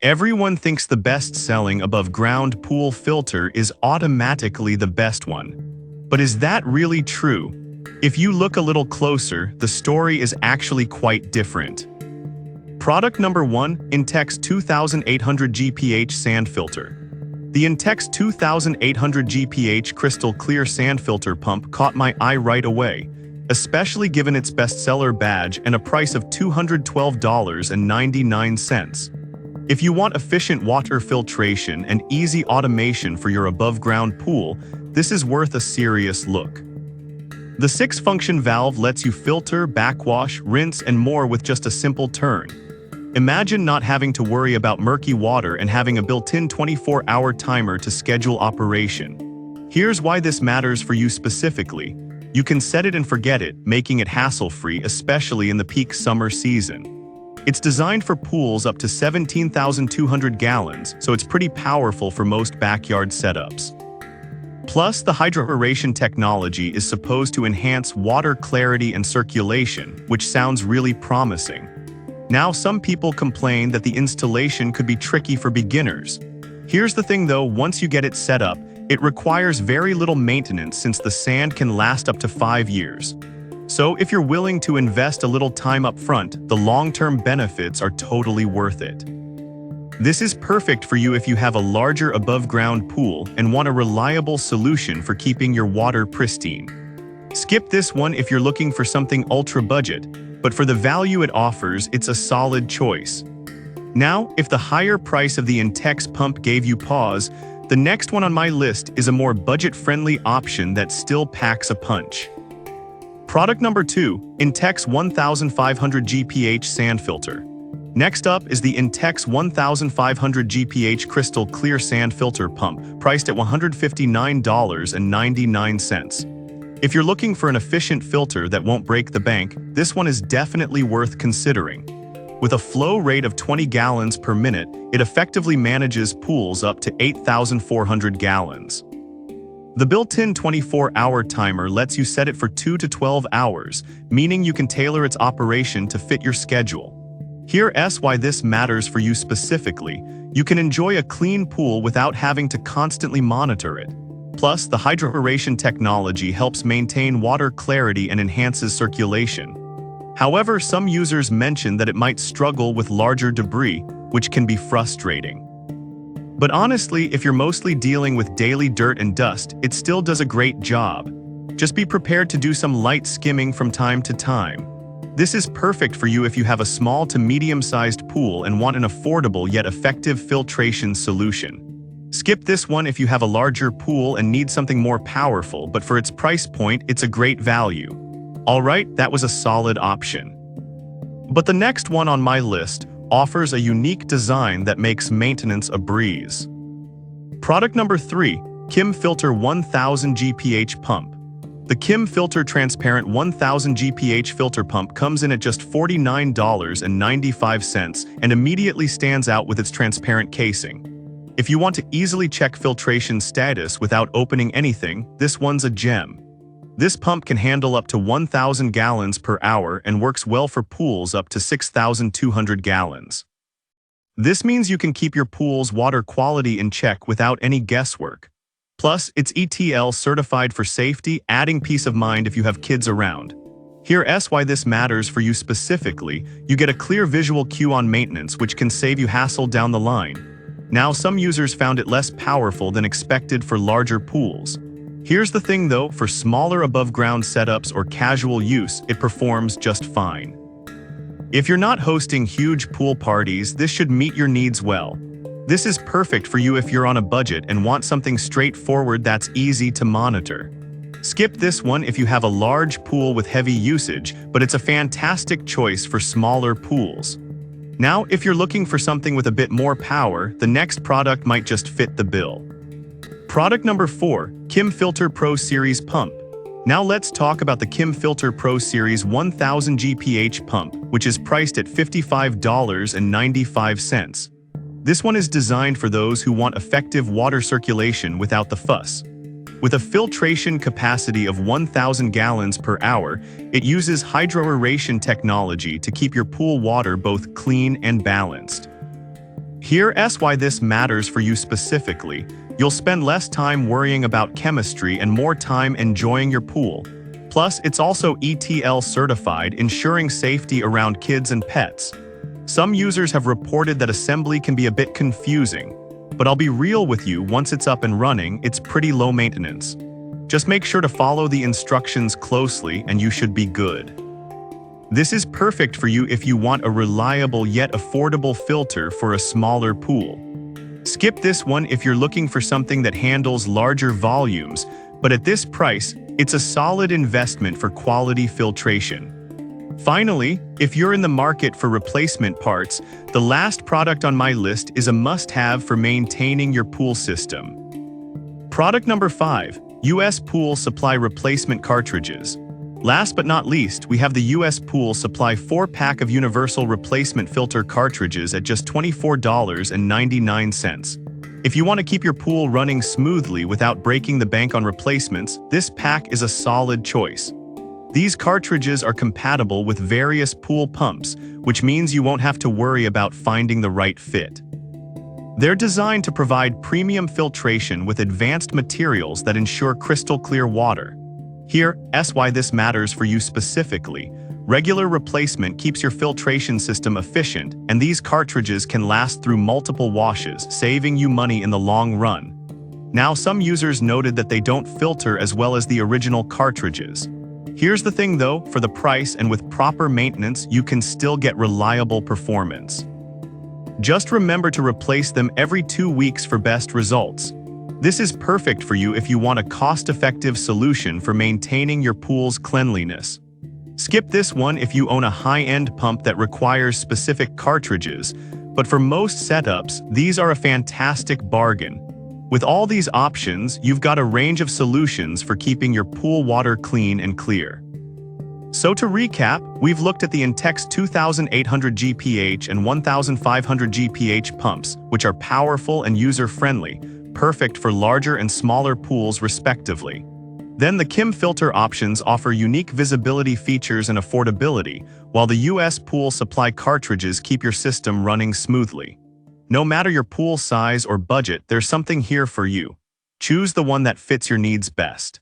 Everyone thinks the best-selling above-ground pool filter is automatically the best one. But is that really true? If you look a little closer, the story is actually quite different. Product number 1, Intex 2800 GPH Sand Filter. The Intex 2800 GPH Crystal Clear Sand Filter Pump caught my eye right away, especially given its bestseller badge and a price of $212.99. If you want efficient water filtration and easy automation for your above-ground pool, this is worth a serious look. The 6-function valve lets you filter, backwash, rinse, and more with just a simple turn. Imagine not having to worry about murky water and having a built-in 24-hour timer to schedule operation. Here's why this matters for you specifically. You can set it and forget it, making it hassle-free, especially in the peak summer season. It's designed for pools up to 17,200 gallons, so it's pretty powerful for most backyard setups. Plus, the hydroaeration technology is supposed to enhance water clarity and circulation, which sounds really promising. Now, some people complain that the installation could be tricky for beginners. Here's the thing though, once you get it set up, it requires very little maintenance since the sand can last up to 5 years. So if you're willing to invest a little time up front, the long-term benefits are totally worth it. This is perfect for you if you have a larger above-ground pool and want a reliable solution for keeping your water pristine. Skip this one if you're looking for something ultra-budget, but for the value it offers, it's a solid choice. Now, if the higher price of the Intex pump gave you pause, the next one on my list is a more budget-friendly option that still packs a punch. Product number 2, Intex 1500 GPH Sand Filter. Next up is the Intex 1500 GPH Crystal Clear Sand Filter Pump, priced at $159.99. If you're looking for an efficient filter that won't break the bank, this one is definitely worth considering. With a flow rate of 20 gallons per minute, it effectively manages pools up to 8,400 gallons. The built-in 24-hour timer lets you set it for 2 to 12 hours, meaning you can tailor its operation to fit your schedule. Here's why this matters for you specifically. You can enjoy a clean pool without having to constantly monitor it. Plus, the hydroaeration technology helps maintain water clarity and enhances circulation. However, some users mention that it might struggle with larger debris, which can be frustrating. But honestly, if you're mostly dealing with daily dirt and dust, it still does a great job. Just be prepared to do some light skimming from time to time. This is perfect for you if you have a small to medium-sized pool and want an affordable yet effective filtration solution. Skip this one if you have a larger pool and need something more powerful, but for its price point, it's a great value. Alright, that was a solid option. But the next one on my list offers a unique design that makes maintenance a breeze. Product number 3, Kim Filter 1000 GPH Pump. The Kim Filter Transparent 1000 GPH Filter Pump comes in at just $49.95 and immediately stands out with its transparent casing. If you want to easily check filtration status without opening anything, this one's a gem. This pump can handle up to 1,000 gallons per hour and works well for pools up to 6,200 gallons. This means you can keep your pool's water quality in check without any guesswork. Plus, it's ETL certified for safety, adding peace of mind if you have kids around. Here's why this matters for you specifically. You get a clear visual cue on maintenance, which can save you hassle down the line. Now, some users found it less powerful than expected for larger pools. Here's the thing though, for smaller above-ground setups or casual use, it performs just fine. If you're not hosting huge pool parties, this should meet your needs well. This is perfect for you if you're on a budget and want something straightforward that's easy to monitor. Skip this one if you have a large pool with heavy usage, but it's a fantastic choice for smaller pools. Now, if you're looking for something with a bit more power, the next product might just fit the bill. Product number 4, Kim Filter Pro Series Pump. Now let's talk about the Kim Filter Pro Series 1000 GPH Pump, which is priced at $55.95. This one is designed for those who want effective water circulation without the fuss. With a filtration capacity of 1,000 gallons per hour, it uses hydroaeration technology to keep your pool water both clean and balanced. Here's why this matters for you specifically. You'll spend less time worrying about chemistry and more time enjoying your pool. Plus, it's also ETL certified, ensuring safety around kids and pets. Some users have reported that assembly can be a bit confusing, but I'll be real with you, once it's up and running, it's pretty low maintenance. Just make sure to follow the instructions closely and you should be good. This is perfect for you if you want a reliable yet affordable filter for a smaller pool. Skip this one if you're looking for something that handles larger volumes, but at this price, it's a solid investment for quality filtration. Finally, if you're in the market for replacement parts, the last product on my list is a must-have for maintaining your pool system. Product number 5, US Pool Supply Replacement Cartridges. Last but not least, we have the US Pool Supply 4-pack of universal replacement filter cartridges at just $24.99. If you want to keep your pool running smoothly without breaking the bank on replacements, this pack is a solid choice. These cartridges are compatible with various pool pumps, which means you won't have to worry about finding the right fit. They're designed to provide premium filtration with advanced materials that ensure crystal clear water. Here's why this matters for you specifically. Regular replacement keeps your filtration system efficient, and these cartridges can last through multiple washes, saving you money in the long run. Now, some users noted that they don't filter as well as the original cartridges. Here's the thing though, for the price and with proper maintenance, you can still get reliable performance. Just remember to replace them every 2 weeks for best results. This is perfect for you if you want a cost-effective solution for maintaining your pool's cleanliness. Skip this one if you own a high-end pump that requires specific cartridges, but for most setups, these are a fantastic bargain. With all these options, you've got a range of solutions for keeping your pool water clean and clear. So to recap, we've looked at the Intex 2800 GPH and 1500 GPH pumps, which are powerful and user-friendly, perfect for larger and smaller pools respectively. Then the Kim filter options offer unique visibility features and affordability, while the US Pool Supply cartridges keep your system running smoothly. No matter your pool size or budget, there's something here for you. Choose the one that fits your needs best.